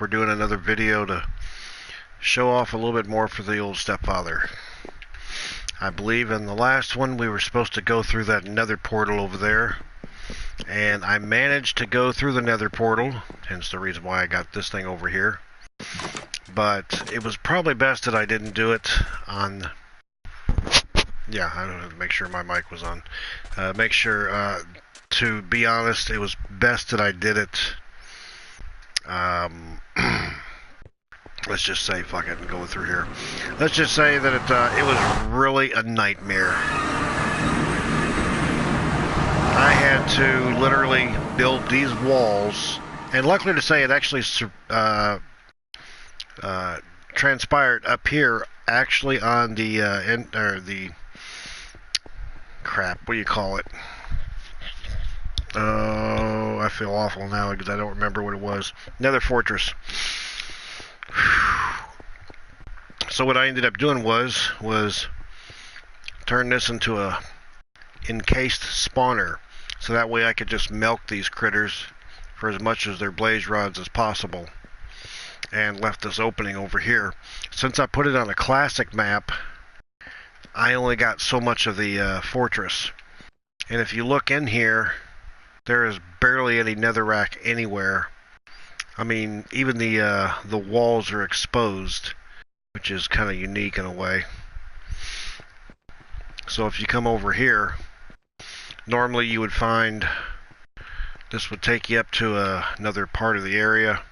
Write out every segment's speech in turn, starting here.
back. We're doing another video to show off a little bit more for the old stepfather. I believe in the last one we were supposed to go through that nether portal over there, and I managed to go through the nether portal, hence the reason why I got this thing over here. But it was probably best that I didn't do it on... Yeah, I don't know, make sure my mic was on. To be honest, it was best that I did it. Let's just say, fuck it, and go through here. Let's just say that it was really a nightmare. I had to literally build these walls, and luckily to say, it actually transpired up here, actually on the crap. What do you call it? Oh, I feel awful now because I don't remember what it was. Nether fortress. So what I ended up doing was turn this into a encased spawner, so that way I could just milk these critters for as much of their blaze rods as possible, and left this opening over here. Since I put it on a classic map, I only got so much of the fortress, and if you look in here, there is barely any netherrack anywhere. I mean, even the walls are exposed, which is kind of unique in a way. So if you come over here, normally you would find this would take you up to another part of the area,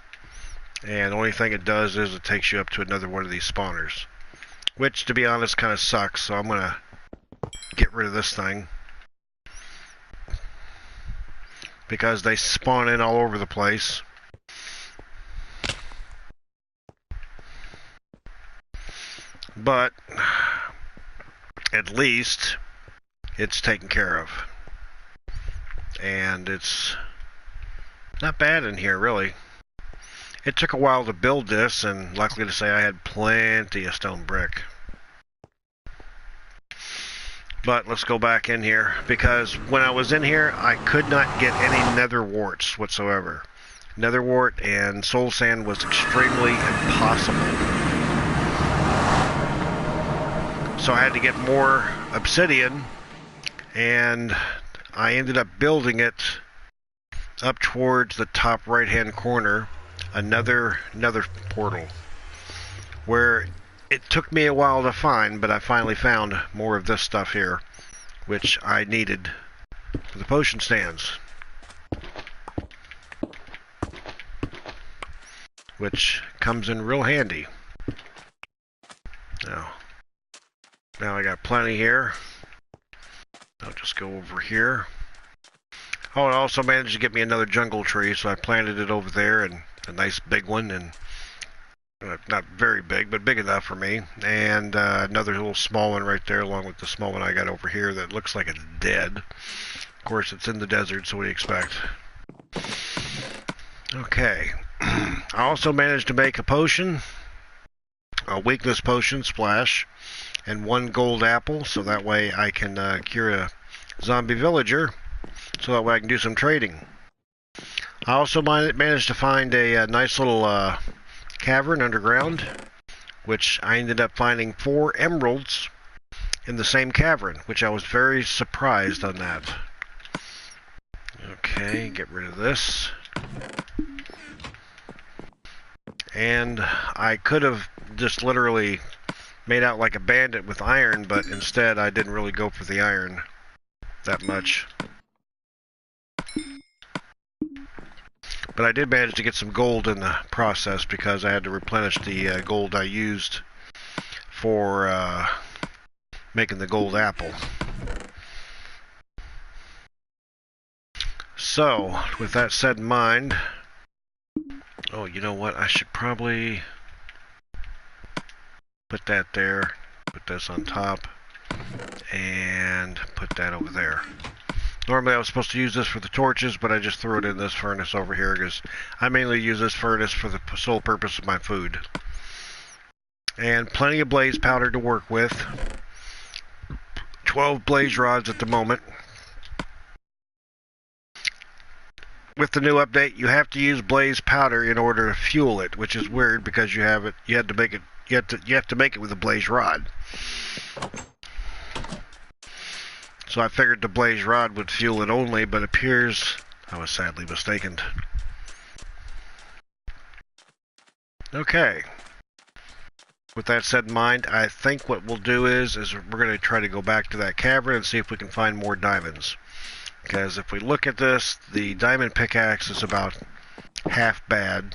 and the only thing it does is it takes you up to another one of these spawners, which, to be honest, kind of sucks. So I'm gonna get rid of this thing, because they spawn in all over the place. But at least it's taken care of, and it's not bad in here, really. It took a while to build this, and luckily to say I had plenty of stone brick. But let's go back in here, because when I was in here, I could not get any nether warts whatsoever. Nether wart and soul sand was extremely impossible. So I had to get more obsidian, and I ended up building it up towards the top right hand corner, another nether portal, where it took me a while to find, but I finally found more of this stuff here, which I needed for the potion stands, which comes in real handy. Now I got plenty here. I'll just go over here. Oh, I also managed to get me another jungle tree, so I planted it over there, and a nice big one, and not very big, but big enough for me. And another little small one right there, along with the small one I got over here that looks like it's dead. Of course, it's in the desert, so what do you expect? Okay. I also managed to make a potion, a weakness potion, splash, and 1 gold apple, so that way I can cure a zombie villager, so that way I can do some trading. I also managed to find a nice little cavern underground, which I ended up finding 4 emeralds in the same cavern, which I was very surprised on that. Okay, get rid of this. And I could have just literally made out like a bandit with iron, but instead I didn't really go for the iron that much. But I did manage to get some gold in the process, because I had to replenish the gold I used for making the gold apple. So, with that said in mind, oh, you know what? I should probably put that there, put this on top, and put that over there. Normally I was supposed to use this for the torches, but I just threw it in this furnace over here, because I mainly use this furnace for the sole purpose of my food. And plenty of blaze powder to work with. 12 blaze rods at the moment. with the new update, you have to use blaze powder in order to fuel it, which is weird because you have to make it with a blaze rod. So I figured the blaze rod would fuel it only, but it appears I was sadly mistaken. Okay. With that said in mind, I think what we'll do is we're going to try to go back to that cavern and see if we can find more diamonds. Because if we look at this, the diamond pickaxe is about half bad.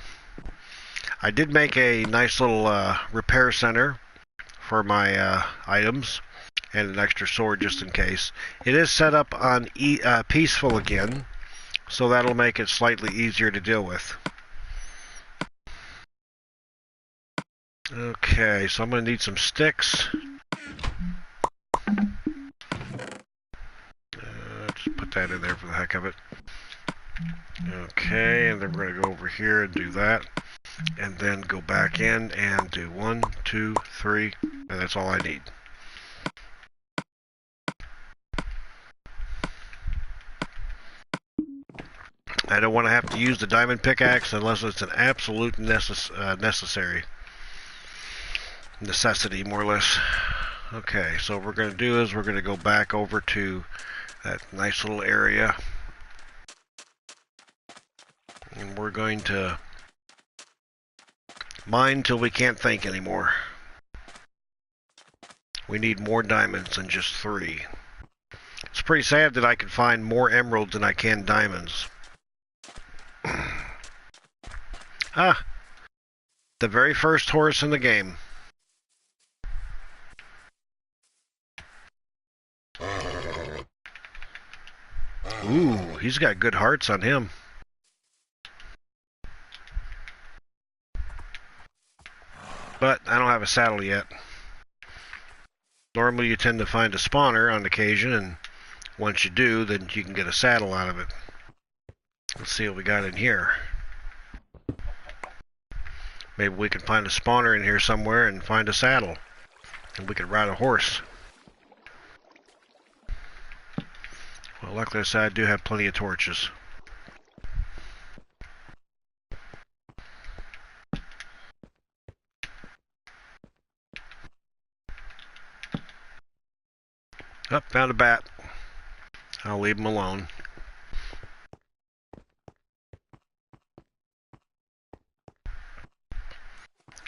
I did make a nice little repair center for my items and an extra sword just in case. It is set up on peaceful again, so that'll make it slightly easier to deal with. Okay, so I'm going to need some sticks. Just put that in there for the heck of it. Okay, and then we're going to go over here and do that. And then go back in and do 1, 2, 3, and that's all I need. I don't want to have to use the diamond pickaxe unless it's an absolute necessity, more or less. Okay, so what we're going to do is we're going to go back over to that nice little area. And we're going to mine till we can't think anymore. We need more diamonds than just 3. It's pretty sad that I can find more emeralds than I can diamonds. Ah, the very first horse in the game. Ooh, he's got good hearts on him. But I don't have a saddle yet. Normally you tend to find a spawner on occasion, and once you do, then you can get a saddle out of it. Let's see what we got in here. Maybe we can find a spawner in here somewhere and find a saddle. And we could ride a horse. Well, luckily I do have plenty of torches. Oh, found a bat. I'll leave him alone.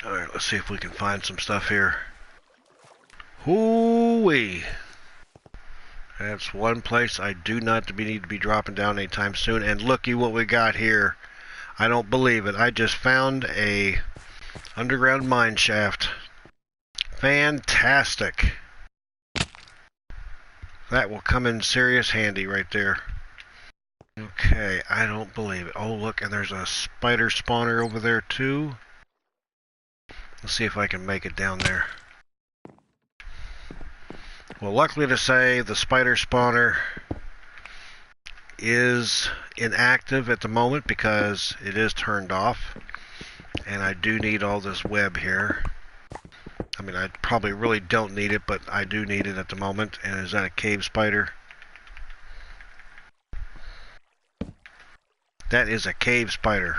Alright, let's see if we can find some stuff here. Hoo-wee! That's one place I do not need to be dropping down anytime soon. And looky what we got here. I don't believe it. I just found a underground mine shaft. Fantastic. That will come in serious handy right there. Okay, I don't believe it. Oh, look, and there's a spider spawner over there too. Let's see if I can make it down there. Well, luckily to say, the spider spawner is inactive at the moment because it is turned off. And I do need all this web here. I mean, I probably really don't need it, but I do need it at the moment. And is that a cave spider? That is a cave spider.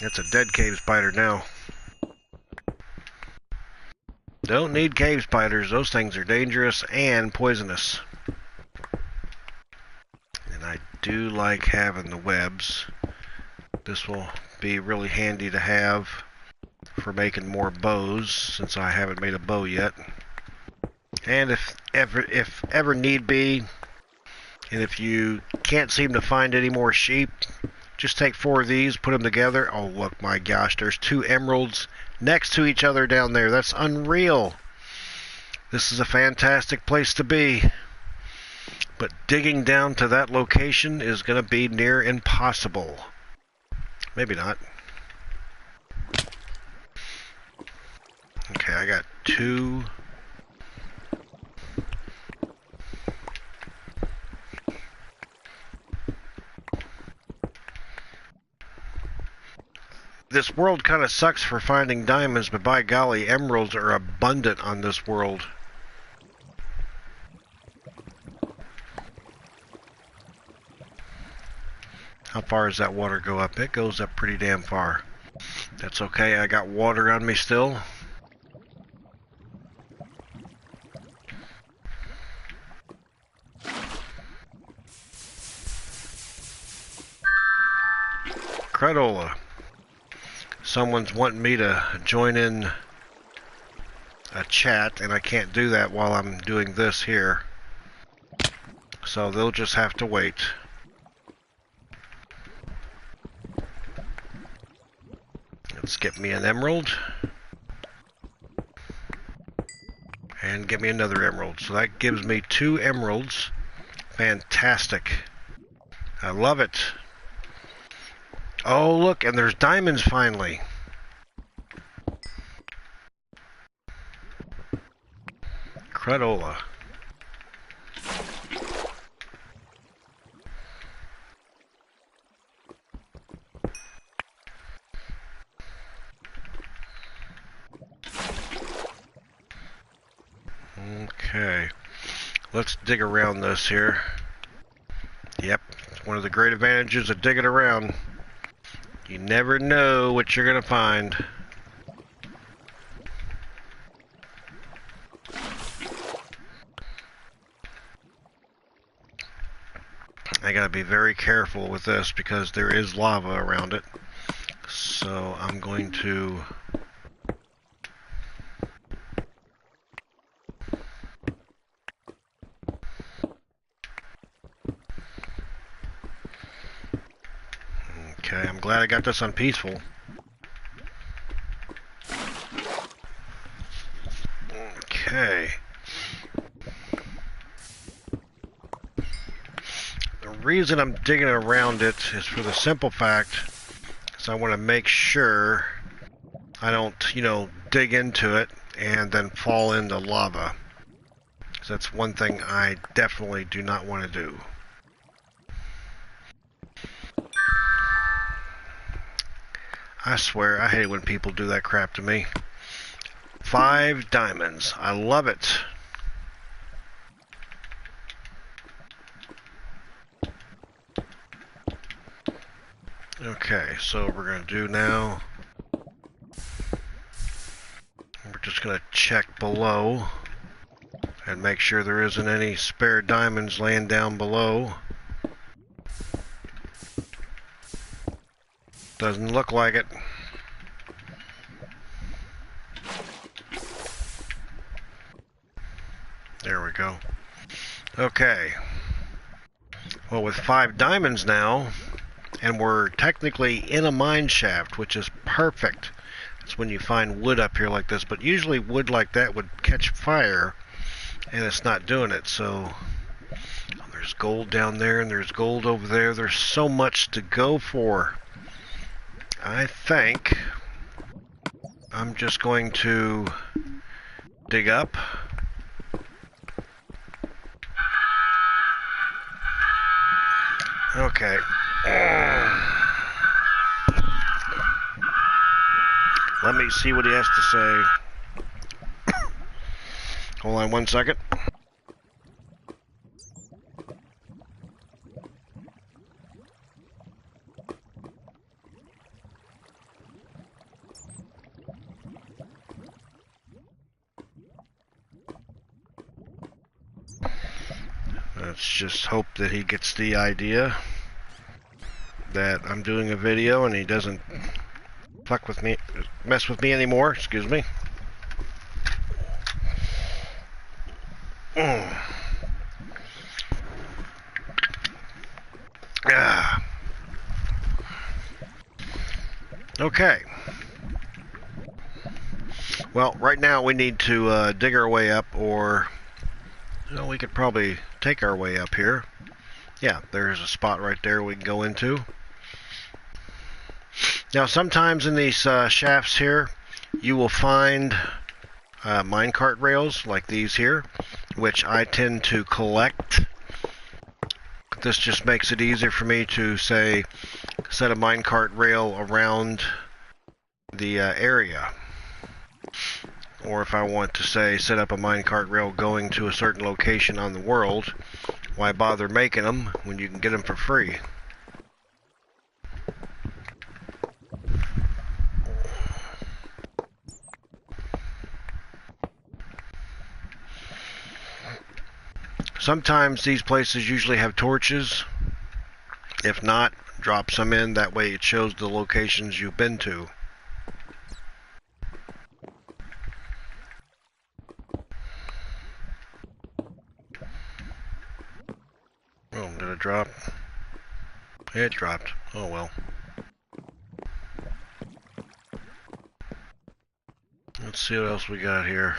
That's a dead cave spider now. Don't need cave spiders. Those things are dangerous and poisonous. And I do like having the webs. This will be really handy to have for making more bows, since I haven't made a bow yet. And if ever need be, and if you can't seem to find any more sheep, just take 4 of these, put them together. Oh, look, my gosh, there's 2 emeralds next to each other down there. That's unreal. This is a fantastic place to be. But digging down to that location is going to be near impossible. Maybe not. Okay, I got 2. This world kind of sucks for finding diamonds, but by golly, emeralds are abundant on this world. How far does that water go up? It goes up pretty damn far. That's okay, I got water on me still. Credola. Someone's wanting me to join in a chat, and I can't do that while I'm doing this here. So they'll just have to wait. Let's get me an emerald. And get me another emerald. So that gives me 2 emeralds. Fantastic. I love it. Oh, look, and there's diamonds finally. Credola. Okay. Let's dig around this here. Yep, it's one of the great advantages of digging around. You never know what you're gonna find. I gotta be very careful with this because there is lava around it. So I'm going to okay, I'm glad I got this on peaceful. Okay. The reason I'm digging around it is for the simple fact is I want to make sure I don't, dig into it and then fall into lava. Because that's one thing I definitely do not want to do. I swear, I hate when people do that crap to me. 5 diamonds. I love it. Okay, so what we're going to do now, we're just going to check below and make sure there isn't any spare diamonds laying down below. Doesn't look like it. There we go. Okay. Well, with 5 diamonds now, and we're technically in a mine shaft, which is perfect. It's when you find wood up here like this, but usually wood like that would catch fire, and it's not doing it. So there's gold down there, and there's gold over there. There's so much to go for. I think I'm just going to dig up. Okay. Let me see what he has to say. Hold on one second. Let's just hope that he gets the idea that I'm doing a video and he doesn't fuck with me, mess with me anymore. Excuse me. Okay. Well, right now we need to dig our way up, or we could probably take our way up here. Yeah, there's a spot right there we can go into. Now, sometimes in these shafts here, you will find minecart rails like these here, which I tend to collect. This just makes it easier for me to, say, set a minecart rail around the area. Or if I want to, say, set up a minecart rail going to a certain location on the world, why bother making them when you can get them for free? Sometimes these places usually have torches. If not, drop some in. That way it shows the locations you've been to. Oh, did it drop? It dropped. Oh well. Let's see what else we got here.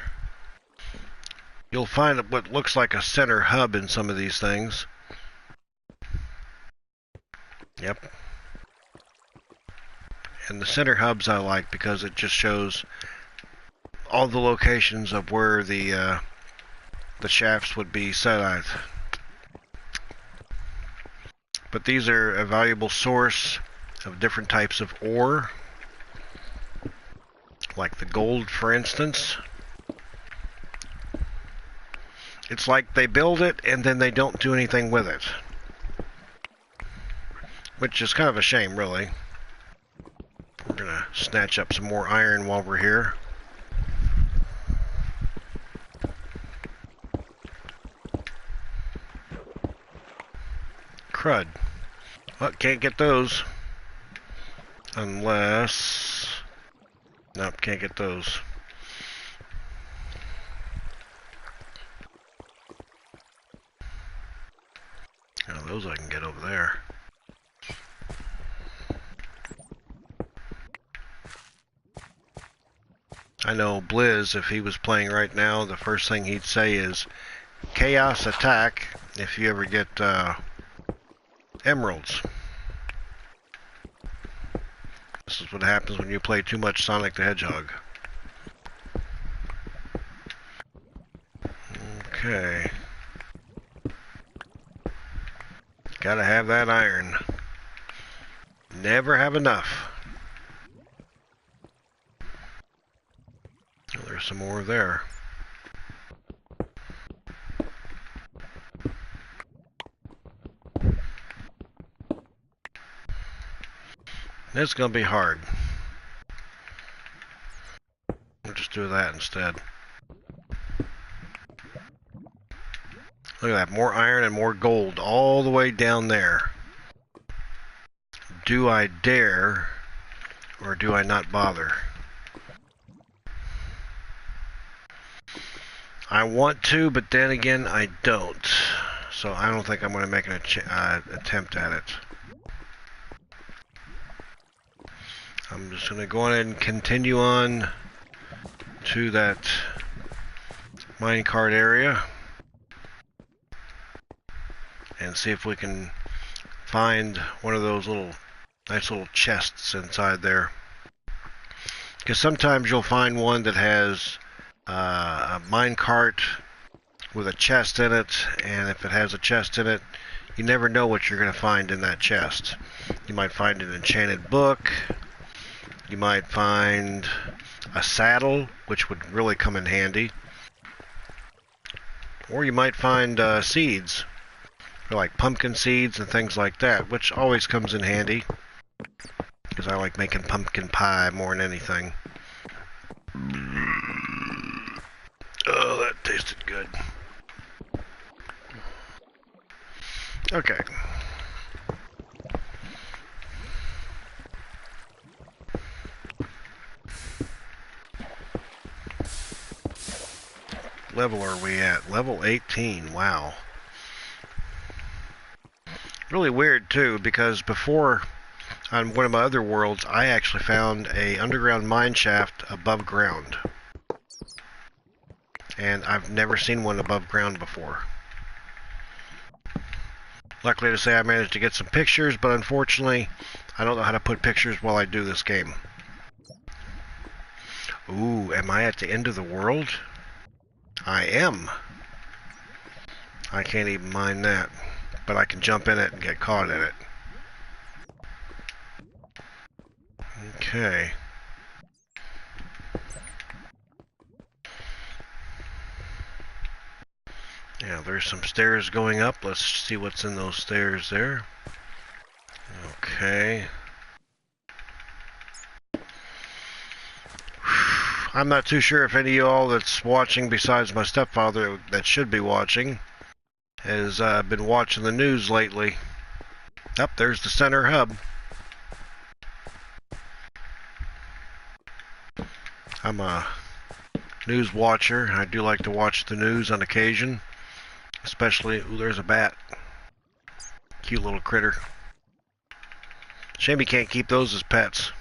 You'll find what looks like a center hub in some of these things. Yep. And the center hubs I like because it just shows all the locations of where the shafts would be set at. But these are a valuable source of different types of ore, like the gold, for instance. It's like they build it and then they don't do anything with it, which is kind of a shame, really. We're gonna snatch up some more iron while we're here. Crud. Well, can't get those. Unless... Nope, can't get those. Oh, those I can get over there. I know Blizz, if he was playing right now, the first thing he'd say is Chaos Attack if you ever get emeralds. This is what happens when you play too much Sonic the Hedgehog. Okay. Gotta have that iron. Never have enough. Oh, there's some more there. It's gonna be hard. We'll just do that instead. Look at that, more iron and more gold all the way down there. Do I dare, or do I not bother? I want to, but then again, I don't. So I don't think I'm going to make an attempt at it. I'm just going to go ahead and continue on to that minecart area and see if we can find one of those nice little chests inside there. Because sometimes you'll find one that has a minecart with a chest in it, and if it has a chest in it, you never know what you're going to find in that chest. You might find an enchanted book. You might find a saddle, which would really come in handy. Or you might find seeds, like pumpkin seeds and things like that, which always comes in handy, because I like making pumpkin pie more than anything. Oh, that tasted good. Okay. Level are we at? Level 18. Wow. Really weird too, because before on one of my other worlds I actually found a underground mine shaft above ground. And I've never seen one above ground before. Luckily to say I managed to get some pictures, but unfortunately I don't know how to put pictures while I do this game. Ooh, am I at the end of the world? I am. I can't even mind that, but I can jump in it and get caught in it. Okay. Yeah, there's some stairs going up. Let's see what's in those stairs there. Okay. I'm not too sure if any of y'all that's watching besides my stepfather that should be watching has been watching the news lately. Up there's the center hub. I'm a news watcher. I do like to watch the news on occasion, especially, ooh, there's a bat. Cute little critter. Shame you can't keep those as pets.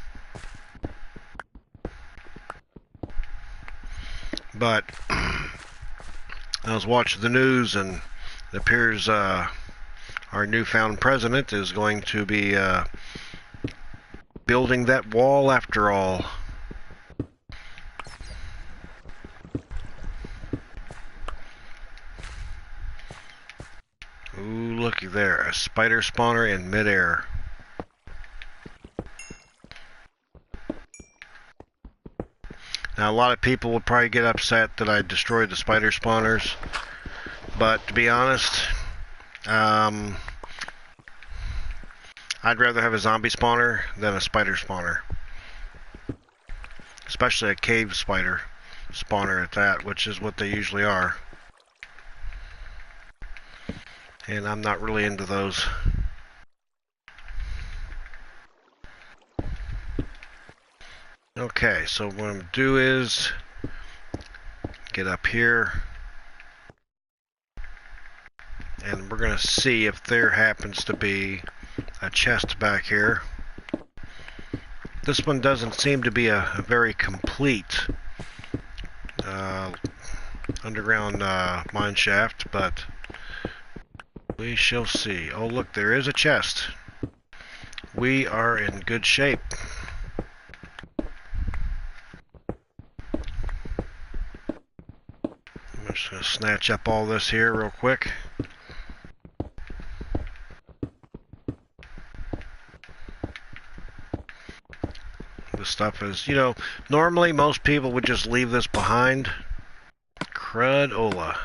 But I was watching the news, and it appears our newfound president is going to be building that wall after all. Ooh, looky there, a spider spawner in midair. Now, a lot of people will probably get upset that I destroyed the spider spawners, but to be honest, I'd rather have a zombie spawner than a spider spawner. Especially a cave spider spawner at that, which is what they usually are. And I'm not really into those. Okay, so what I'm going to do is get up here, and we're going to see if there happens to be a chest back here. This one doesn't seem to be a very complete underground mine shaft, but we shall see. Oh, look, there is a chest. We are in good shape. I'm just going to snatch up all this here real quick. This stuff is, you know, normally most people would just leave this behind. Crud-ola.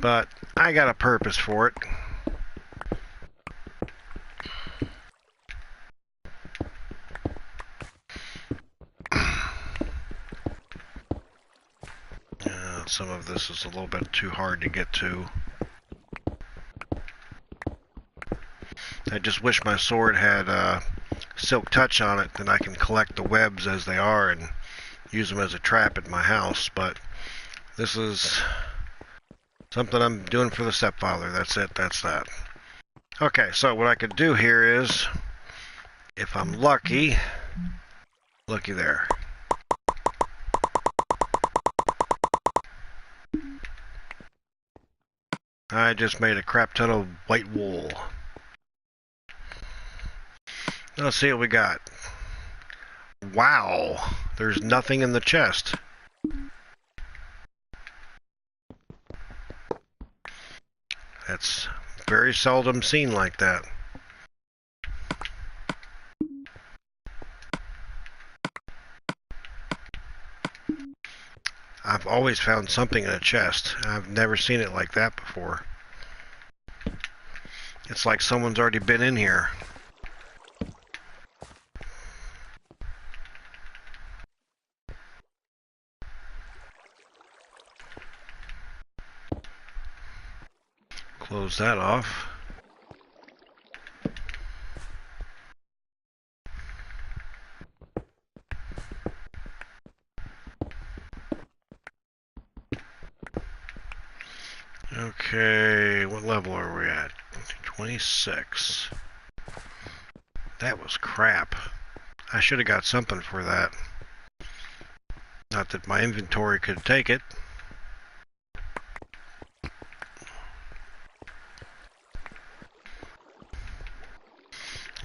But I got a purpose for it. Some of this is a little bit too hard to get to. I just wish my sword had silk touch on it, then I can collect the webs as they are and use them as a trap at my house. But this is something I'm doing for the stepfather. That's it. That's that. Okay, so what I could do here is, if I'm lucky, looky there. I just made a crap ton of white wool. Let's see what we got. Wow, there's nothing in the chest. That's very seldom seen like that. I've always found something in a chest. I've never seen it like that before. It's like someone's already been in here. Close that off. Okay, what level are we at? 26. That was crap. I should have got something for that. Not that my inventory could take it.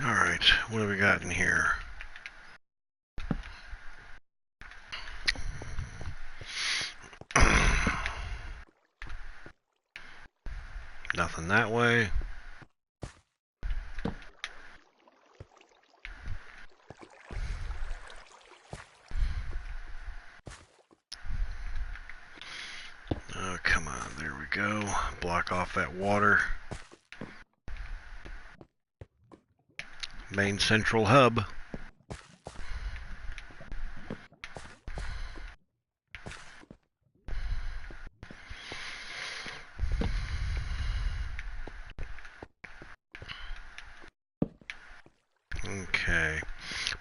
Alright, what do we got in here? Nothing that way. Oh, come on, there we go. Block off that water. Main central hub.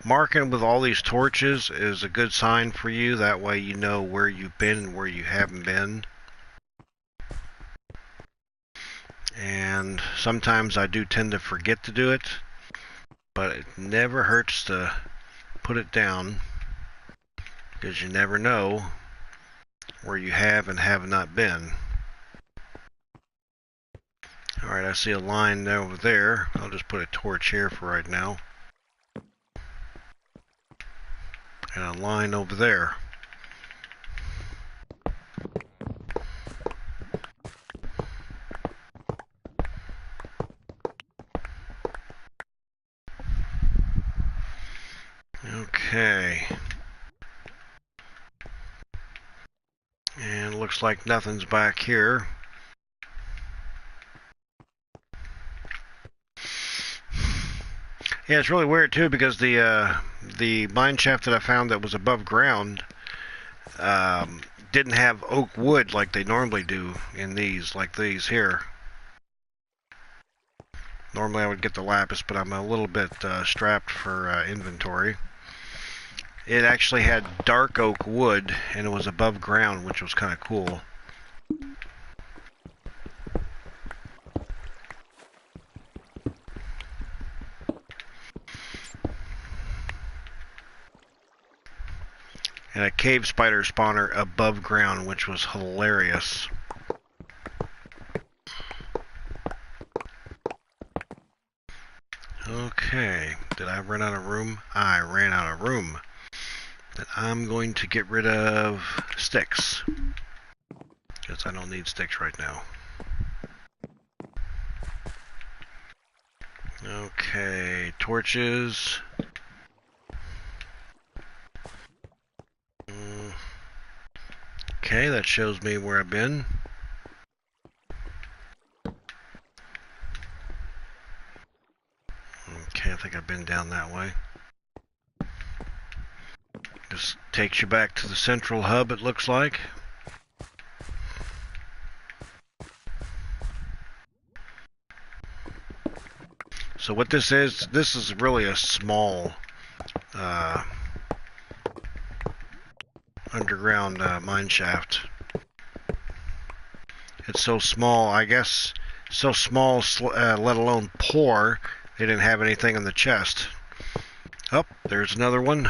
Marking with all these torches is a good sign for you. That way you know where you've been and where you haven't been. And sometimes I do tend to forget to do it, but it never hurts to put it down, because you never know where you have and have not been. Alright, I see a line over there. I'll just put a torch here for right now. And a line over there. Okay. And looks like nothing's back here. Yeah, it's really weird too, because the mine shaft that I found that was above ground didn't have oak wood like they normally do in these, like these here. Normally I would get the lapis, but I'm a little bit strapped for inventory. It actually had dark oak wood, and it was above ground, which was kind of cool. And a cave spider spawner above ground, which was hilarious. Okay, did I run out of room? I ran out of room. Then I'm going to get rid of sticks, because I don't need sticks right now. Okay, torches. Okay, that shows me where I've been. Okay, I think I've been down that way. Just takes you back to the central hub, it looks like. So what this is really a small underground mine shaft. It's so small, I guess, so small, let alone poor, they didn't have anything in the chest. Oh, there's another one.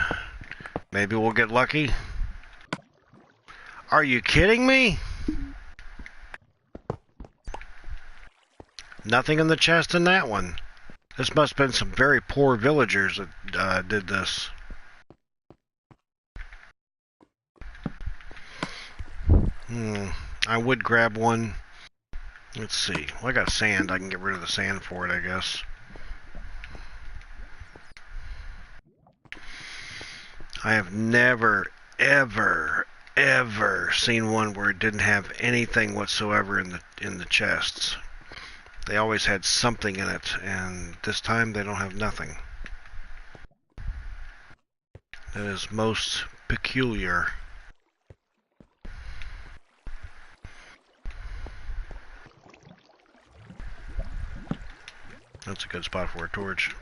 Maybe we'll get lucky. Are you kidding me? Nothing in the chest in that one. This must have been some very poor villagers that did this. I would grab one. Let's see. Well, I got sand. I can get rid of the sand for it, I guess. I have never, ever, ever seen one where it didn't have anything whatsoever in the chests. They always had something in it, and this time they don't have nothing. That is most peculiar. That's a good spot for a torch.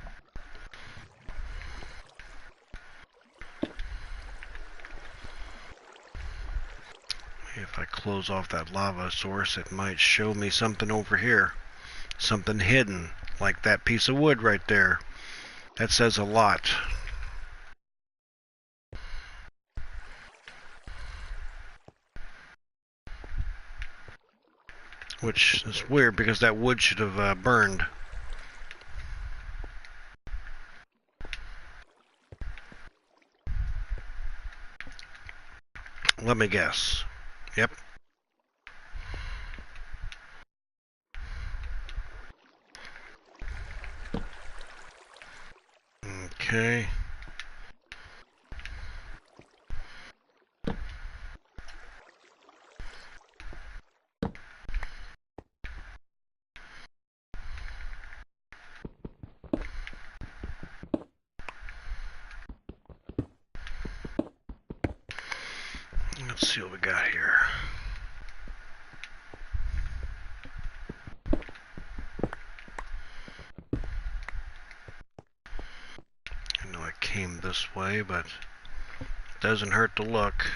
If I close off that lava source, it might show me something over here. Something hidden, like that piece of wood right there. That says a lot. Which is weird, because that wood should have burned. Let me guess. Yep. Okay. Let's see what we got here. I know I came this way, but it doesn't hurt to look.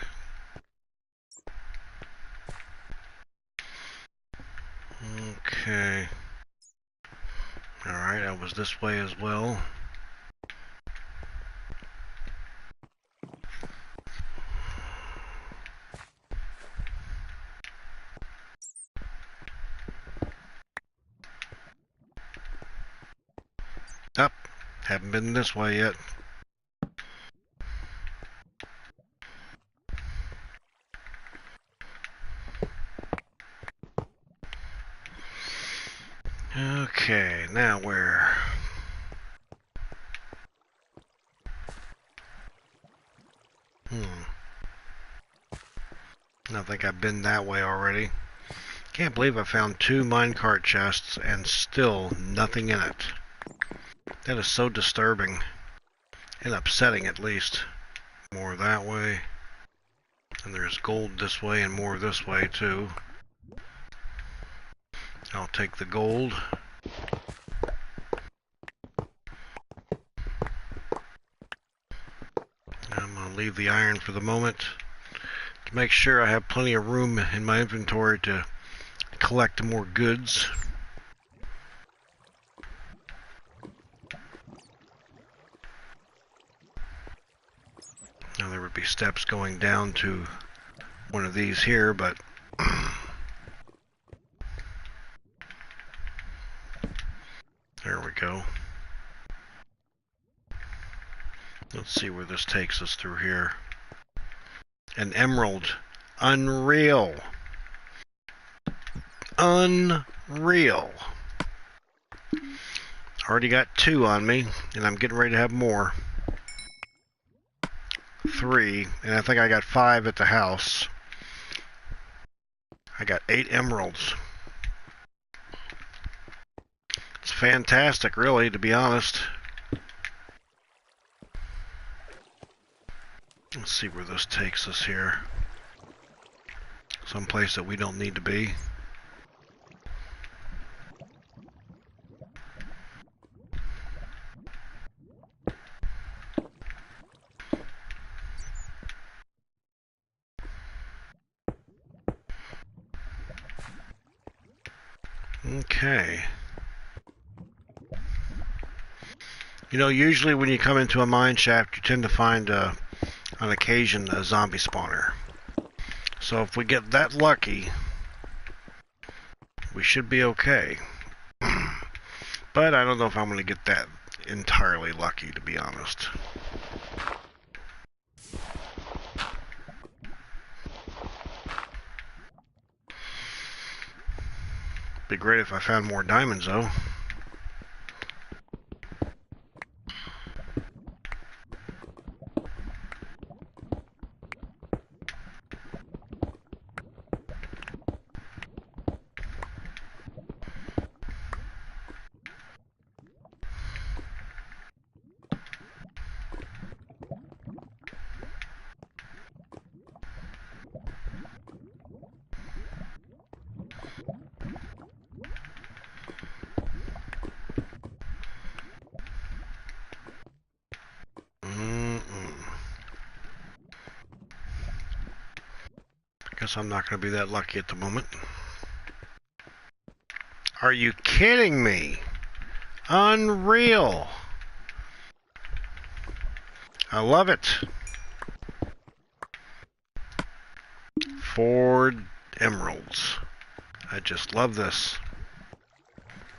Okay. Alright, I was this way as well. Up. Haven't been this way yet. Okay, now where? I think I've been that way already. Can't believe I found 2 minecart chests and still nothing in it. That is so disturbing. And upsetting, at least. More that way. And there's gold this way and more this way, too. I'll take the gold. I'm going to leave the iron for the moment to make sure I have plenty of room in my inventory to collect more goods. Now there would be steps going down to one of these here, but there we go. Let's see where this takes us through here. An emerald. Unreal. Unreal. Already got 2 on me, and I'm getting ready to have more. 3, and I think I got 5 at the house. I got 8 emeralds. It's fantastic, really, to be honest. Let's see where this takes us here. Someplace that we don't need to be. Okay. You know, usually when you come into a mine shaft, you tend to find, on occasion, a zombie spawner. So if we get that lucky, we should be okay. But I don't know if I'm going to get that entirely lucky, to be honest. Be great if I found more diamonds, though. Guess I'm not going to be that lucky at the moment. Are you kidding me? Unreal. I love it. 4 emeralds. I just love this.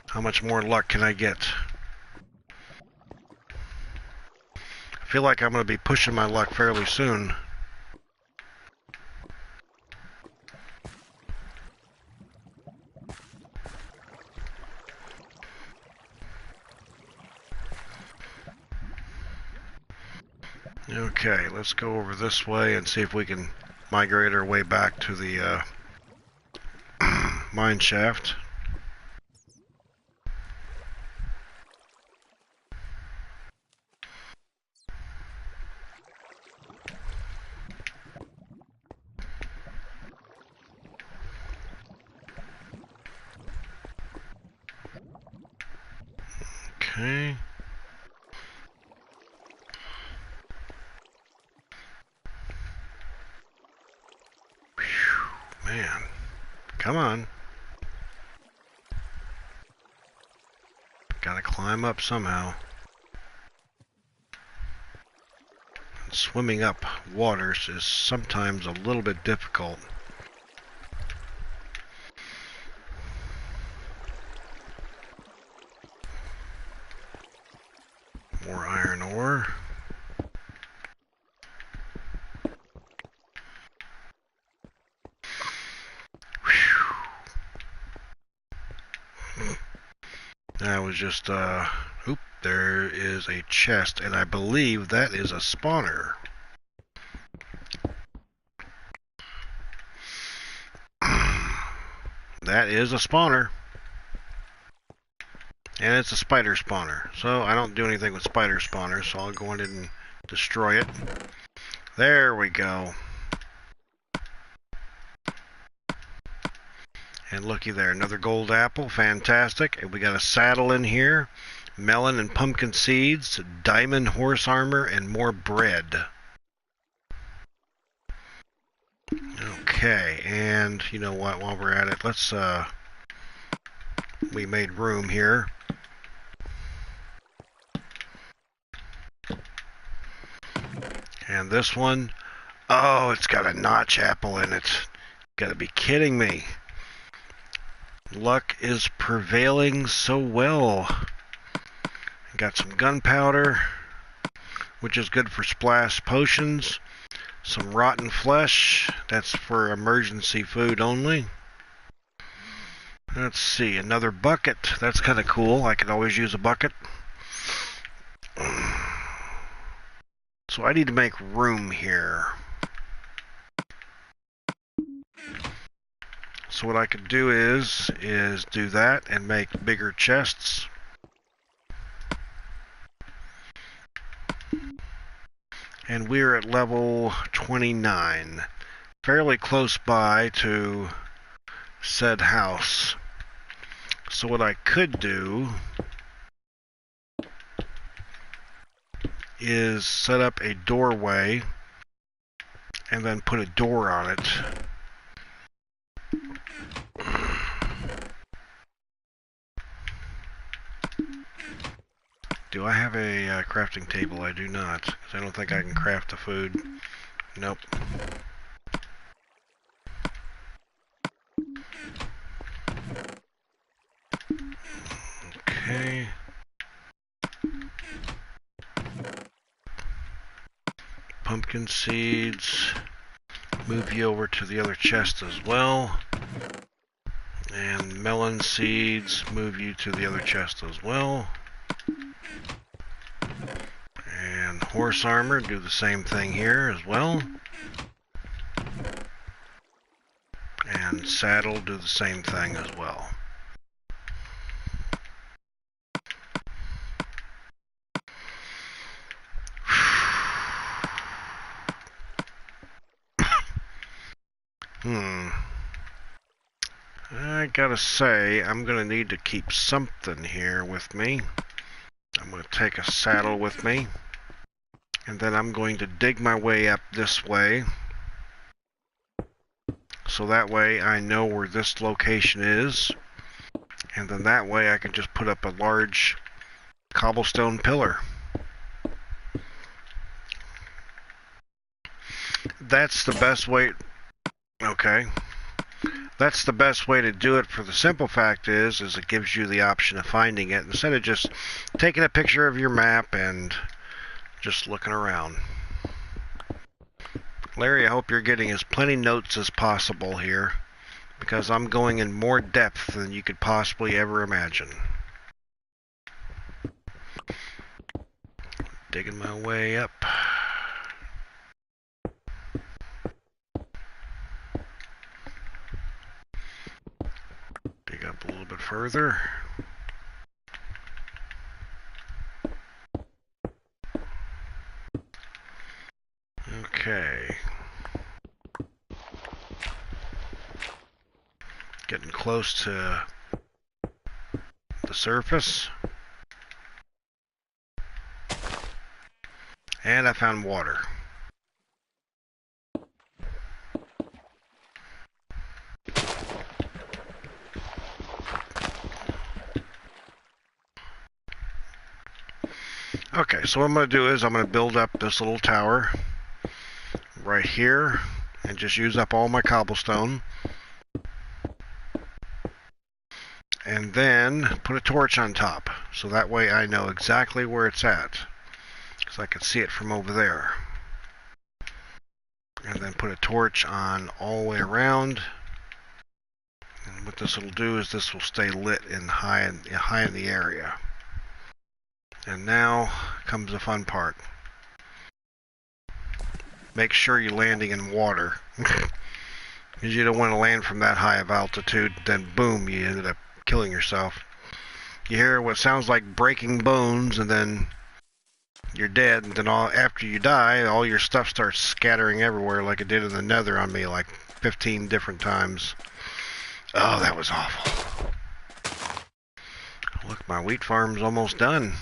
How much more luck can I get? I feel like I'm going to be pushing my luck fairly soon. Okay, let's go over this way and see if we can migrate our way back to the mine shaft. Okay. Man, come on. Gotta climb up somehow. And swimming up waters is sometimes a little bit difficult. More iron ore. That was just, oop, there is a chest, and I believe that is a spawner. That is a spawner. And it's a spider spawner. So I don't do anything with spider spawners, so I'll go in and destroy it. There we go. And looky there, another gold apple, fantastic. And we got a saddle in here, melon and pumpkin seeds, diamond horse armor, and more bread. Okay, and you know what, while we're at it, let's, we made room here. And this one, oh, it's got a notch apple in it. Gotta be kidding me. Luck is prevailing so well. Got some gunpowder, which is good for splash potions. Some rotten flesh, that's for emergency food only. Let's see, another bucket. That's kind of cool. I could always use a bucket. So I need to make room here. So what I could do is do that and make bigger chests. And we're at level 29, fairly close by to said house. So what I could do is set up a doorway and then put a door on it. Do I have a crafting table? I do not, because I don't think I can craft the food. Nope. Okay. Pumpkin seeds. Move you over to the other chest as well. And melon seeds. Move you to the other chest as well. And horse armor, do the same thing here as well. And saddle, do the same thing as well. I gotta say, I'm gonna need to keep something here with me. I'm gonna take a saddle with me. And then I'm going to dig my way up this way. So that way I know where this location is. And then that way I can just put up a large cobblestone pillar. That's the best way. Okay. That's the best way to do it, for the simple fact is it gives you the option of finding it instead of just taking a picture of your map and just looking around. Larry, I hope you're getting as plenty notes as possible here, because I'm going in more depth than you could possibly ever imagine. Digging my way up. Dig up a little bit further. Okay. Getting close to the surface. And I found water. So what I'm going to do is I'm going to build up this little tower right here and just use up all my cobblestone. And then put a torch on top, so that way I know exactly where it's at, because I can see it from over there. And then put a torch on all the way around. And what this will do is this will stay lit and high in the area. And now comes the fun part. Make sure you're landing in water, because you don't want to land from that high of altitude. Then boom, you ended up killing yourself. You hear what sounds like breaking bones, and then you're dead. And then after you die, all your stuff starts scattering everywhere, like it did in the Nether on me, like 15 different times. Oh, that was awful. Look, my wheat farm's almost done.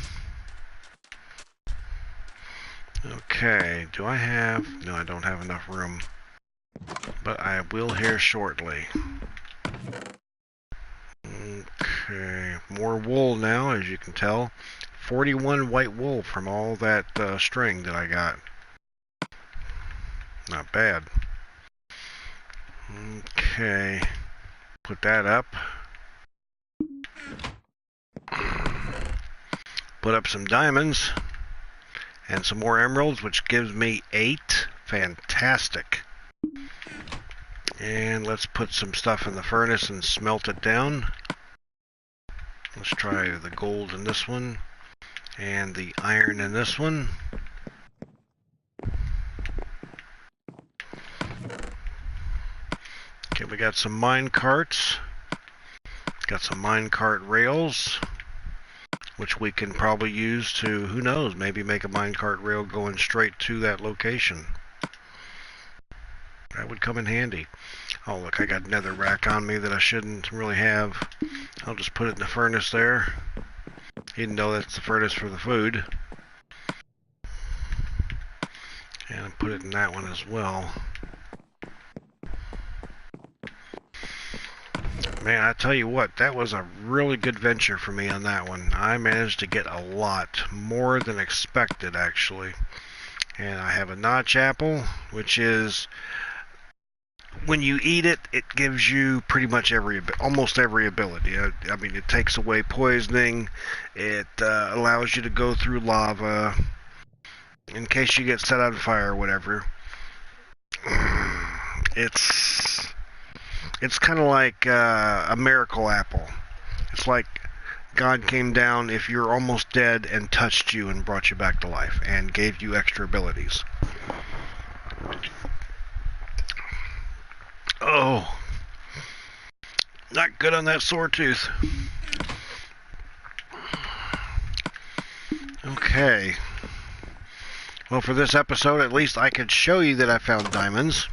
Okay, do I have... No, I don't have enough room. But I will here shortly. Okay, more wool now, as you can tell. 41 white wool from all that string that I got. Not bad. Okay, put that up. Put up some diamonds and some more emeralds, which gives me 8. Fantastic. And let's put some stuff in the furnace and smelt it down. Let's try the gold in this one and the iron in this one. Okay, we got some mine carts. Got some mine cart rails, which we can probably use to, who knows, maybe make a mine cart rail going straight to that location. That would come in handy. Oh, look, I got another rack on me that I shouldn't really have. I'll just put it in the furnace there, even though that's the furnace for the food. And put it in that one as well. Man, I tell you what, that was a really good venture for me on that one. I managed to get a lot, more than expected actually. And I have a notch apple, which is, when you eat it, it gives you pretty much almost every ability. I mean, it takes away poisoning, it allows you to go through lava, in case you get set on fire or whatever. It's kind of like a miracle apple. It's like God came down if you're almost dead and touched you and brought you back to life and gave you extra abilities. Oh, not good on that sore tooth. Okay. Well, for this episode, at least I could show you that I found diamonds.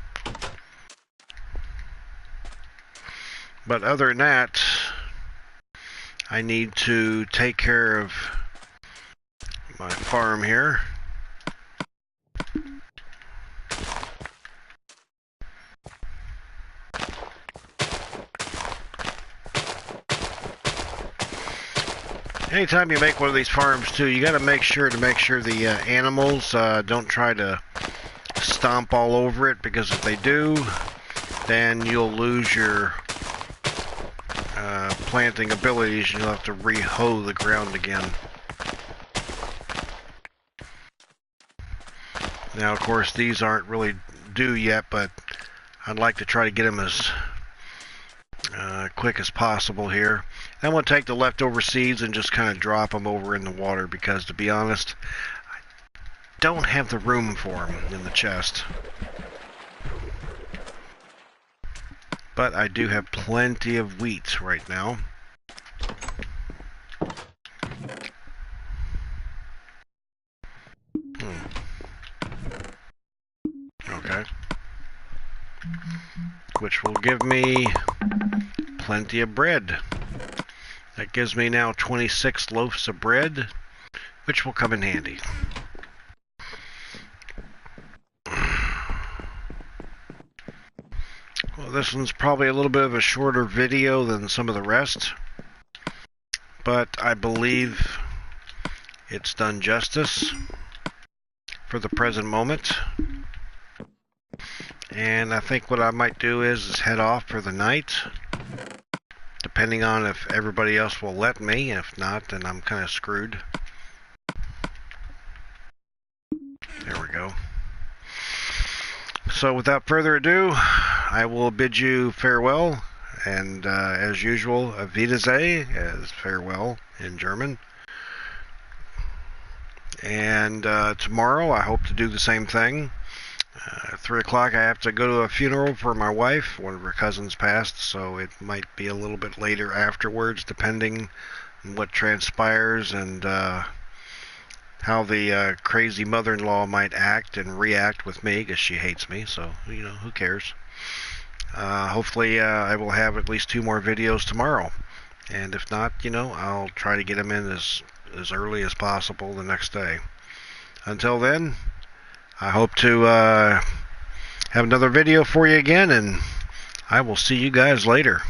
But other than that, I need to take care of my farm here. Anytime you make one of these farms too, you got to make sure the animals don't try to stomp all over it, because if they do, then you'll lose your planting abilities and you'll have to re-hoe the ground again. Now, of course, these aren't really due yet, but I'd like to try to get them as quick as possible here. I'm going to take the leftover seeds and just kind of drop them over in the water, because, to be honest, I don't have the room for them in the chest. But I do have plenty of wheat right now. Okay. Which will give me plenty of bread. That gives me now 26 loaves of bread, which will come in handy. Well, this one's probably a little bit of a shorter video than some of the rest, but I believe it's done justice for the present moment. And I think what I might do is head off for the night, depending on if everybody else will let me. If not, then I'm kind of screwed. There we go. So without further ado, I will bid you farewell, and as usual, Auf Wiedersehen, as farewell in German. And tomorrow I hope to do the same thing. 3 o'clock I have to go to a funeral for my wife. One of her cousins passed, so it might be a little bit later afterwards, depending on what transpires and how the crazy mother-in-law might act and react with me, because she hates me, so, you know, who cares. Hopefully I will have at least 2 more videos tomorrow, and if not, you know, I'll try to get them in as early as possible the next day. Until then, I hope to have another video for you again, and I will see you guys later.